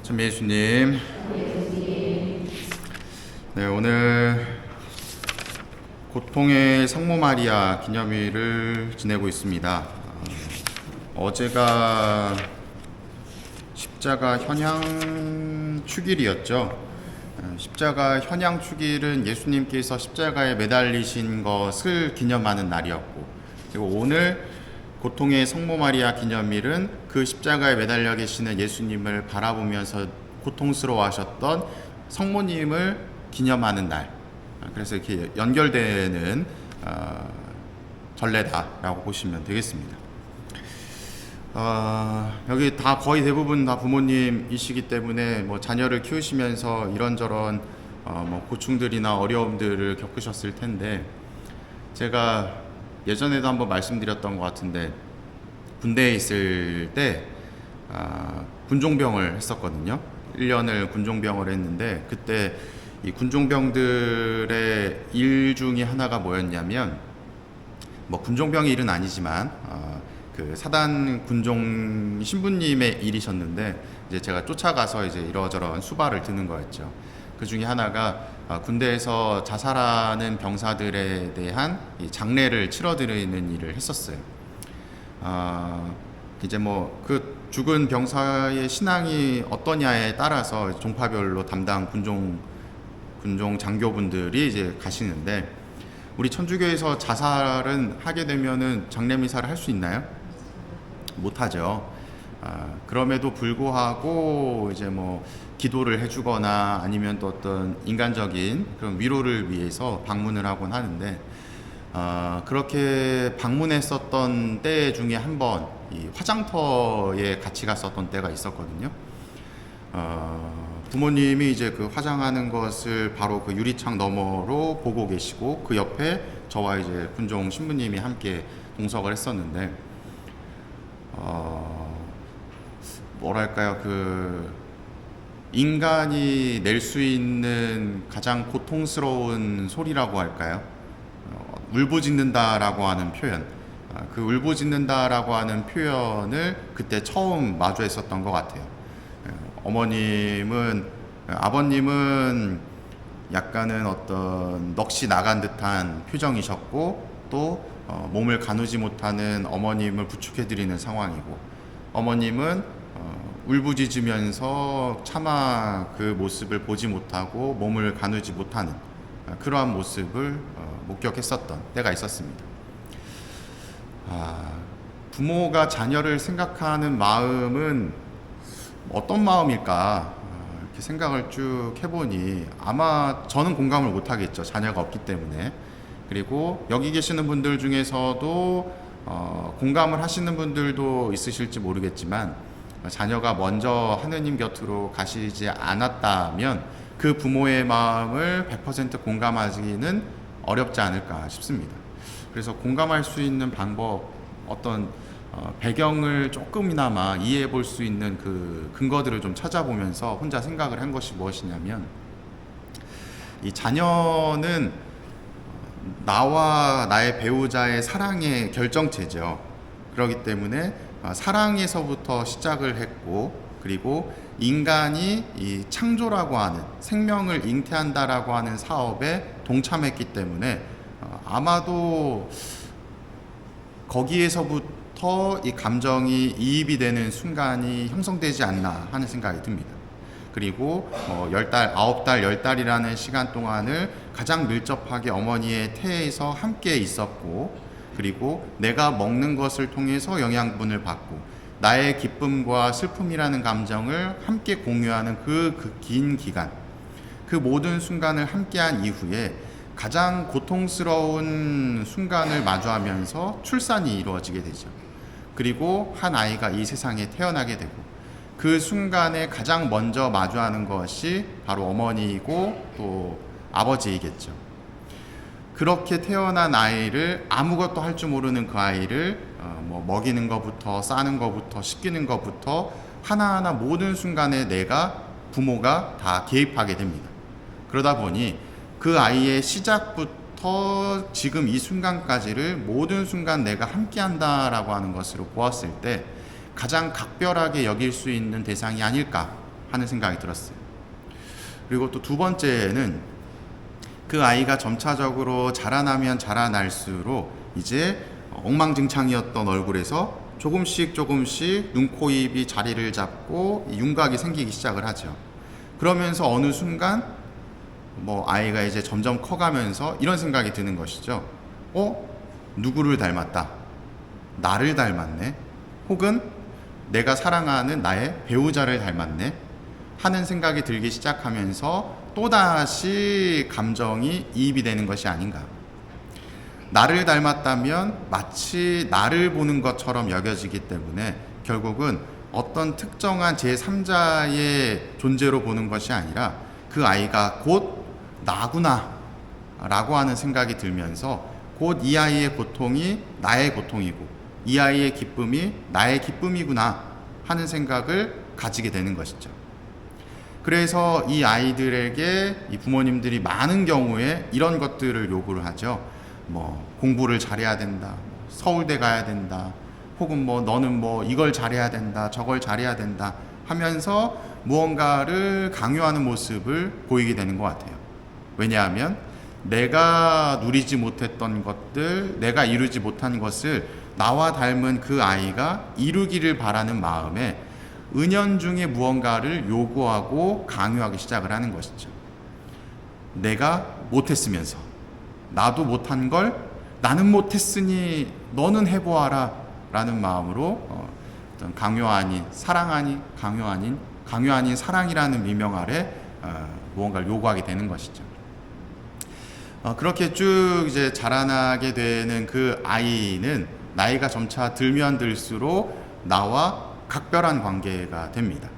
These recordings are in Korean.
참 예수님. 네, 오늘 고통의 성모 마리아 기념일을 지내고 있습니다. 어제가 십자가 현양 축일이었죠. 십자가 현양 축일은 예수님께서 십자가에 매달리신 것을 기념하는 날이었고, 그리고 오늘 고통의 성모 마리아 기념일은 그 십자가에 매달려 계시는 예수님을 바라보면서 고통스러워하셨던 성모님을 기념하는 날. 그래서 이렇게 연결되는 전례다라고 보시면 되겠습니다. 여기 다 거의 대부분 다 부모님이시기 때문에 뭐 자녀를 키우시면서 이런저런 뭐 고충들이나 어려움들을 겪으셨을 텐데, 제가 예전에도 한번 말씀드렸던 것 같은데, 군대에 있을 때 군종병을 했었거든요. 1년을 군종병을 했는데, 그때 이 군종병들의 일 중에 하나가 뭐였냐면, 뭐 군종병의 일은 아니지만 그 사단 군종 신부님의 일이셨는데, 이제 제가 쫓아가서 이제 이러저런 수발을 드는 거였죠. 그 중에 하나가 군대에서 자살하는 병사들에 대한 이 장례를 치러드리는 일을 했었어요. 이제 뭐 그 죽은 병사의 신앙이 어떠냐에 따라서 종파별로 담당 군종 장교분들이 이제 가시는데, 우리 천주교에서 자살은 하게 되면은 장례 미사를 할 수 있나요? 못하죠. 그럼에도 불구하고 이제 뭐 기도를 해주거나 아니면 또 어떤 인간적인 그런 위로를 위해서 방문을 하곤 하는데, 그렇게 방문했었던 때 중에 한 번 이 화장터에 같이 갔었던 때가 있었거든요. 부모님이 이제 그 화장하는 것을 바로 그 유리창 너머로 보고 계시고, 그 옆에 저와 이제 군종 신부님이 함께 동석을 했었는데, 뭐랄까요, 그 인간이 낼 수 있는 가장 고통스러운 소리라고 할까요? 울부짖는다라고 하는 표현, 그 울부짖는다라고 하는 표현을 그때 처음 마주했었던 것 같아요. 아버님은 약간은 어떤 넋이 나간 듯한 표정이셨고, 또 몸을 가누지 못하는 어머님을 부축해드리는 상황이고, 어머님은 울부짖으면서 차마 그 모습을 보지 못하고 몸을 가누지 못하는 그러한 모습을 목격했었던 때가 있었습니다. 부모가 자녀를 생각하는 마음은 어떤 마음일까, 이렇게 생각을 쭉 해보니 아마 저는 공감을 못하겠죠. 자녀가 없기 때문에. 그리고 여기 계시는 분들 중에서도 공감을 하시는 분들도 있으실지 모르겠지만, 자녀가 먼저 하느님 곁으로 가시지 않았다면 그 부모의 마음을 100% 공감하기는 어렵지 않을까 싶습니다. 그래서 공감할 수 있는 방법, 어떤 배경을 조금이나마 이해해 볼 수 있는 그 근거들을 좀 찾아보면서 혼자 생각을 한 것이 무엇이냐면, 이 자녀는 나와 나의 배우자의 사랑의 결정체죠. 그렇기 때문에 사랑에서부터 시작을 했고, 그리고 인간이 이 창조라고 하는, 생명을 잉태한다라고 하는 사업에 동참했기 때문에 아마도 거기에서부터 이 감정이 이입이 되는 순간이 형성되지 않나 하는 생각이 듭니다. 그리고 10달, 9달, 10달이라는 시간 동안을 가장 밀접하게 어머니의 태에서 함께 있었고, 그리고 내가 먹는 것을 통해서 영양분을 받고, 나의 기쁨과 슬픔이라는 감정을 함께 공유하는 그 긴 기간, 그 모든 순간을 함께한 이후에 가장 고통스러운 순간을 마주하면서 출산이 이루어지게 되죠. 그리고 한 아이가 이 세상에 태어나게 되고, 그 순간에 가장 먼저 마주하는 것이 바로 어머니이고 또 아버지이겠죠. 그렇게 태어난 아이를, 아무것도 할 줄 모르는 그 아이를 뭐 먹이는 것부터 싸는 것부터 씻기는 것부터 하나하나 모든 순간에 내가, 부모가 다 개입하게 됩니다. 그러다 보니 그 아이의 시작부터 지금 이 순간까지를 모든 순간 내가 함께 한다라고 하는 것으로 보았을 때 가장 각별하게 여길 수 있는 대상이 아닐까 하는 생각이 들었어요. 그리고 또 두 번째는 그 아이가 점차적으로 자라나면 자라날수록 이제 엉망진창이었던 얼굴에서 조금씩 눈, 코, 입이 자리를 잡고 윤곽이 생기기 시작을 하죠. 그러면서 어느 순간 아이가 이제 점점 커가면서 이런 생각이 드는 것이죠. 누구를 닮았다. 나를 닮았네. 혹은 내가 사랑하는 나의 배우자를 닮았네. 하는 생각이 들기 시작하면서 또다시 감정이 이입이 되는 것이 아닌가. 나를 닮았다면 마치 나를 보는 것처럼 여겨지기 때문에 결국은 어떤 특정한 제3자의 존재로 보는 것이 아니라 그 아이가 곧 나구나 라고 하는 생각이 들면서 곧 이 아이의 고통이 나의 고통이고 이 아이의 기쁨이 나의 기쁨이구나 하는 생각을 가지게 되는 것이죠. 그래서 이 아이들에게 이 부모님들이 많은 경우에 이런 것들을 요구를 하죠. 공부를 잘해야 된다. 서울대 가야 된다. 혹은 너는 이걸 잘해야 된다. 저걸 잘해야 된다. 하면서 무언가를 강요하는 모습을 보이게 되는 것 같아요. 왜냐하면 내가 누리지 못했던 것들, 내가 이루지 못한 것을 나와 닮은 그 아이가 이루기를 바라는 마음에 은연중에 무언가를 요구하고 강요하기 시작을 하는 것이죠. 내가 못했으면서 나도 못한 걸 나는 못했으니 너는 해보아라 라는 마음으로 어떤 강요 아닌 사랑 아닌 강요 아닌 사랑이라는 미명 아래 무언가를 요구하게 되는 것이죠. 그렇게 쭉 이제 자라나게 되는 그 아이는 나이가 점차 들면 들수록 나와 각별한 관계가 됩니다.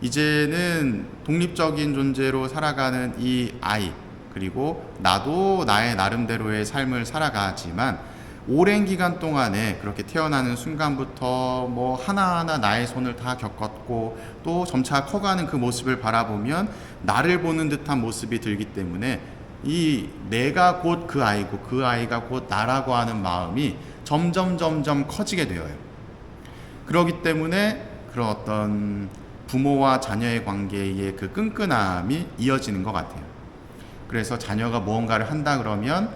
이제는 독립적인 존재로 살아가는 이 아이, 그리고 나도 나의 나름대로의 삶을 살아가지만 오랜 기간 동안에 그렇게 태어나는 순간부터 하나하나 나의 손을 다 겪었고 또 점차 커가는 그 모습을 바라보면 나를 보는 듯한 모습이 들기 때문에 이 내가 곧 그 아이고 그 아이가 곧 나라고 하는 마음이 점점 커지게 되어요. 그렇기 때문에 그런 어떤 부모와 자녀의 관계의 그 끈끈함이 이어지는 것 같아요. 그래서 자녀가 무언가를 한다 그러면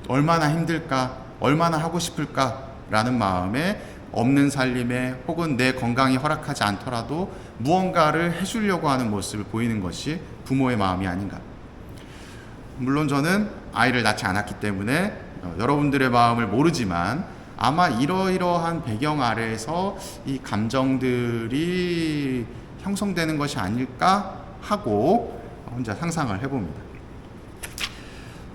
얼마나 힘들까, 얼마나 하고 싶을까 라는 마음에 없는 살림에 혹은 내 건강이 허락하지 않더라도 무언가를 해주려고 하는 모습을 보이는 것이 부모의 마음이 아닌가. 물론 저는 아이를 낳지 않았기 때문에 여러분들의 마음을 모르지만 아마 이러이러한 배경 아래에서 이 감정들이 형성되는 것이 아닐까 하고 혼자 상상을 해봅니다.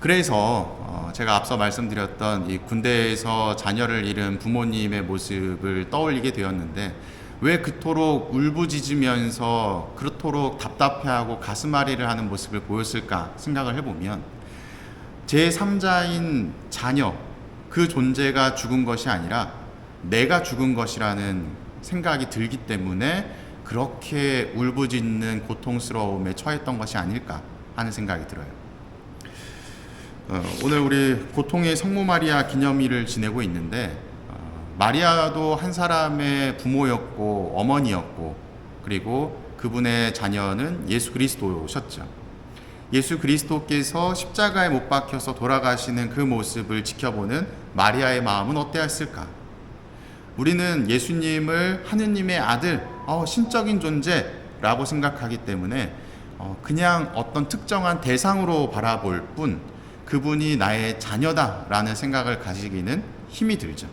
그래서 제가 앞서 말씀드렸던 이 군대에서 자녀를 잃은 부모님의 모습을 떠올리게 되었는데 왜 그토록 울부짖으면서 그토록 답답해하고 가슴앓이를 하는 모습을 보였을까 생각을 해보면 제3자인 자녀 그 존재가 죽은 것이 아니라 내가 죽은 것이라는 생각이 들기 때문에 그렇게 울부짖는 고통스러움에 처했던 것이 아닐까 하는 생각이 들어요. 오늘 우리 고통의 성모 마리아 기념일을 지내고 있는데 마리아도 한 사람의 부모였고 어머니였고 그리고 그분의 자녀는 예수 그리스도셨죠. 예수 그리스도께서 십자가에 못 박혀서 돌아가시는 그 모습을 지켜보는 마리아의 마음은 어떠했을까? 우리는 예수님을 하느님의 아들, 신적인 존재라고 생각하기 때문에 그냥 어떤 특정한 대상으로 바라볼 뿐 그분이 나의 자녀다라는 생각을 가지기는 힘이 들죠.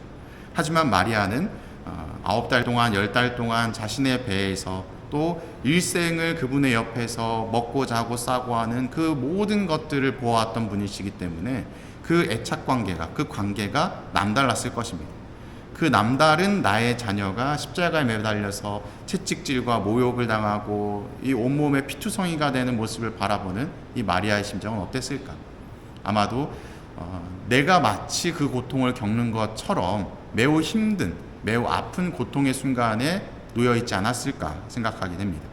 하지만 마리아는 9달 동안 10달 동안 자신의 배에서 또 일생을 그분의 옆에서 먹고 자고 싸고 하는 그 모든 것들을 보아왔던 분이시기 때문에 그 애착 관계가, 그 관계가 남달랐을 것입니다. 그 남다른 나의 자녀가 십자가에 매달려서 채찍질과 모욕을 당하고 이 온몸에 피투성이가 되는 모습을 바라보는 이 마리아의 심정은 어땠을까? 아마도 내가 마치 그 고통을 겪는 것처럼 매우 힘든, 매우 아픈 고통의 순간에 놓여있지 않았을까 생각하게 됩니다.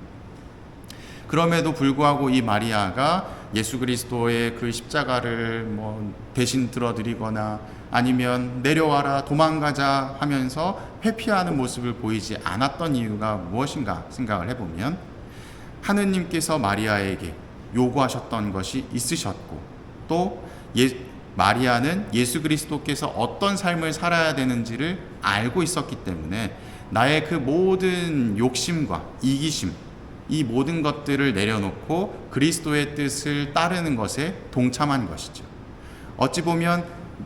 그럼에도 불구하고 이 마리아가 예수 그리스도의 그 십자가를 대신 들어드리거나 아니면 내려와라 도망가자 하면서 회피하는 모습을 보이지 않았던 이유가 무엇인가 생각을 해보면 하느님께서 마리아에게 요구하셨던 것이 있으셨고, 또 마리아는 예수 그리스도께서 어떤 삶을 살아야 되는지를 알고 있었기 때문에 나의 그 모든 욕심과 이기심, 이 모든 것들을 내려놓고 그리스도의 뜻을 따르는 것에 동참한 것이죠. 어찌 보면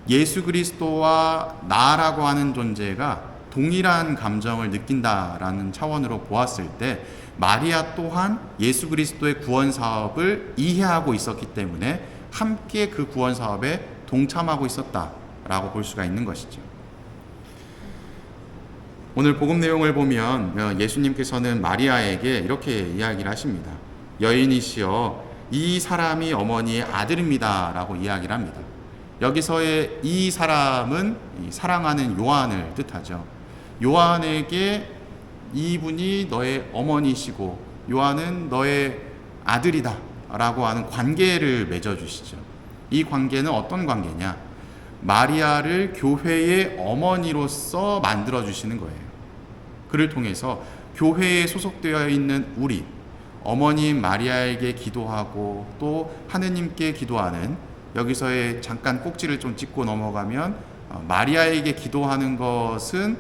예수 그리스도와 나라고 하는 존재가 동일한 감정을 느낀다라는 차원으로 보았을 때 마리아 또한 예수 그리스도의 구원 사업을 이해하고 있었기 때문에 함께 그 구원 사업에 동참하고 있었다라고 볼 수가 있는 것이죠. 오늘 복음 내용을 보면 예수님께서는 마리아에게 이렇게 이야기를 하십니다. 여인이시여, 이 사람이 어머니의 아들입니다 라고 이야기를 합니다. 여기서의 이 사람은 사랑하는 요한을 뜻하죠. 요한에게 이분이 너의 어머니시고 요한은 너의 아들이다 라고 하는 관계를 맺어주시죠. 이 관계는 어떤 관계냐? 마리아를 교회의 어머니로서 만들어주시는 거예요. 그를 통해서 교회에 소속되어 있는 우리, 어머님 마리아에게 기도하고 또 하느님께 기도하는, 여기서의 잠깐 꼭지를 좀 찍고 넘어가면 마리아에게 기도하는 것은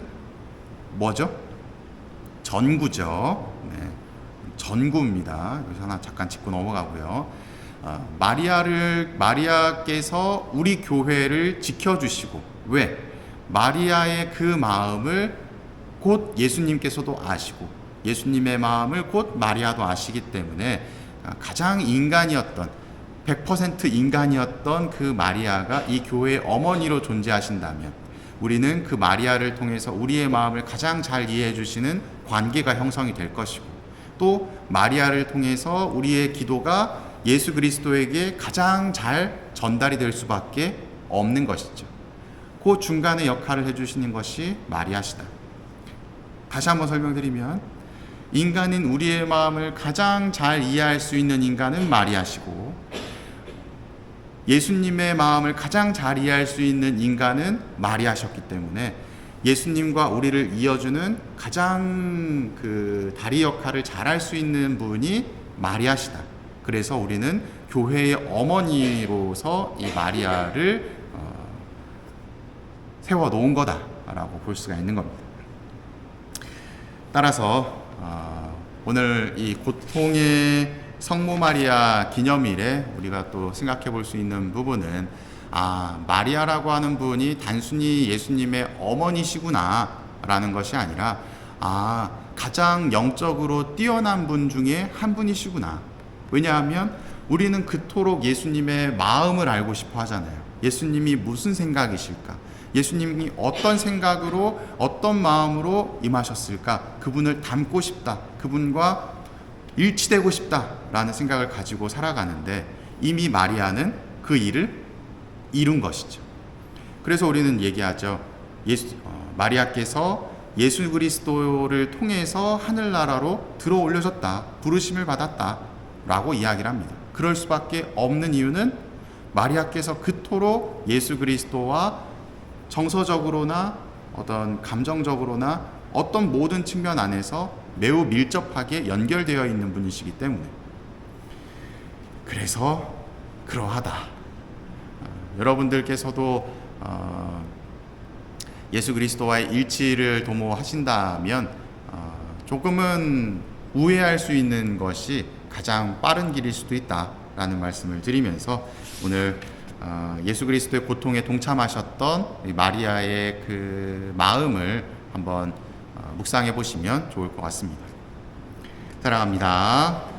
뭐죠? 전구죠. 네, 전구입니다. 여기서 하나 잠깐 짚고 넘어가고요. 마리아께서 우리 교회를 지켜주시고, 왜? 마리아의 그 마음을 곧 예수님께서도 아시고 예수님의 마음을 곧 마리아도 아시기 때문에 가장 인간이었던 100% 인간이었던 그 마리아가 이 교회의 어머니로 존재하신다면 우리는 그 마리아를 통해서 우리의 마음을 가장 잘 이해해 주시는 관계가 형성이 될 것이고, 또 마리아를 통해서 우리의 기도가 예수 그리스도에게 가장 잘 전달이 될 수밖에 없는 것이죠. 그 중간에 역할을 해주시는 것이 마리아시다. 다시 한번 설명드리면, 인간인 우리의 마음을 가장 잘 이해할 수 있는 인간은 마리아시고, 예수님의 마음을 가장 잘 이해할 수 있는 인간은 마리아셨기 때문에 예수님과 우리를 이어주는 가장 그 다리 역할을 잘할 수 있는 분이 마리아시다. 그래서 우리는 교회의 어머니로서 이 마리아를 세워놓은 거다라고 볼 수가 있는 겁니다. 따라서 오늘 이 고통의 성모 마리아 기념일에 우리가 또 생각해 볼 수 있는 부분은, 마리아라고 하는 분이 단순히 예수님의 어머니시구나 라는 것이 아니라 가장 영적으로 뛰어난 분 중에 한 분이시구나. 왜냐하면 우리는 그토록 예수님의 마음을 알고 싶어 하잖아요. 예수님이 무슨 생각이실까? 예수님이 어떤 생각으로 어떤 마음으로 임하셨을까? 그분을 닮고 싶다. 그분과 일치되고 싶다라는 생각을 가지고 살아가는데 이미 마리아는 그 일을 이룬 것이죠. 그래서 우리는 얘기하죠. 마리아께서 예수 그리스도를 통해서 하늘나라로 들어 올려졌다. 부르심을 받았다. 라고 이야기를 합니다. 그럴 수밖에 없는 이유는 마리아께서 그토록 예수 그리스도와 정서적으로나 어떤 감정적으로나 어떤 모든 측면 안에서 매우 밀접하게 연결되어 있는 분이시기 때문에, 그래서 그러하다. 여러분들께서도 예수 그리스도와의 일치를 도모하신다면 조금은 우회할 수 있는 것이 가장 빠른 길일 수도 있다라는 말씀을 드리면서 오늘 예수 그리스도의 고통에 동참하셨던 마리아의 그 마음을 한번 묵상해 보시면 좋을 것 같습니다. 사랑합니다.